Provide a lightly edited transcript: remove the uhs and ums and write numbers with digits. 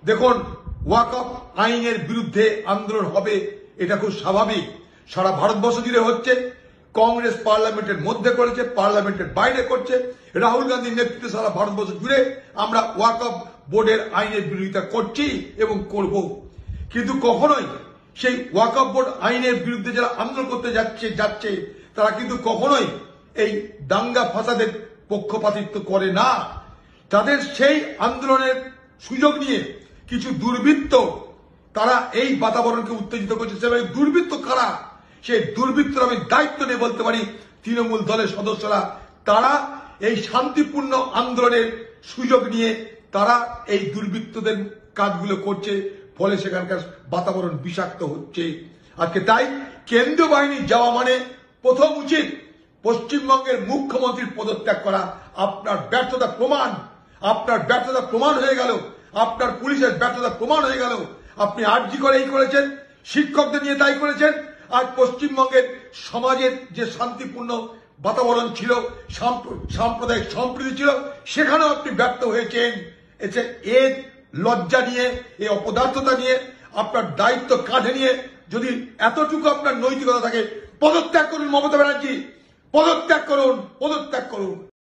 দেখুন, ওয়াকফ আইনের বিরুদ্ধে আন্দোলন হবে, এটা খুব স্বাভাবিক। সারা ভারতবর্ষ জুড়ে হচ্ছে। কংগ্রেস পার্লামেন্টের মধ্যে করেছে, পার্লামেন্টের বাইরে করছে। রাহুল গান্ধীর নেতৃত্বে সারা ভারতবর্ষ জুড়ে আমরা ওয়াকফ বোর্ডের আইনের বিরোধিতা করছি এবং করব। কিন্তু কখনোই সেই ওয়াকফ বোর্ড আইনের বিরুদ্ধে যারা আন্দোলন করতে যাচ্ছে তারা কিন্তু কখনোই এই দাঙ্গা ফাসাদের পক্ষপাতিত্ব করে না। তাদের সেই আন্দোলনের সুযোগ নিয়ে কিছু দুর্বৃত্ত তারা এই বাতাবরণকে উত্তেজিত করছে। সেভাবে দুর্বৃত্ত কারা, সেই দুর্বৃত্তর আমি দায়িত্ব নিয়ে বলতে পারি তৃণমূল দলের সদস্যরা। তারা এই শান্তিপূর্ণ আন্দোলনের সুযোগ নিয়ে তারা এই দুর্বৃত্তদের কাজগুলো করছে, ফলে সেখানকার বাতাবরণ বিষাক্ত হচ্ছে। আজকে তাই কেন্দ্রীয় বাহিনী যাওয়া মানে প্রথম উচিত পশ্চিমবঙ্গের মুখ্যমন্ত্রীর পদত্যাগ করা। আপনার ব্যর্থতা প্রমাণ হয়ে গেল, আপনার পুলিশের ব্যর্থতা প্রমাণ হয়ে গেল। আপনি আরজি করে এই করেছেন, শিক্ষকদের নিয়ে তাই করেছেন। আজ পশ্চিমবঙ্গের সমাজের যে শান্তিপূর্ণ বাতাবরণ ছিল, সাম্প্রদায়িক সম্প্রীতি ছিল, সেখানেও আপনি ব্যর্থ হয়েছেন। এর লজ্জা নিয়ে, এই অপদার্থতা নিয়ে, আপনার দায়িত্ব কাঁধে নিয়ে যদি এতটুকু আপনার নৈতিকতা থাকে, পদত্যাগ করুন মমতা ব্যানার্জি, পদত্যাগ করুন।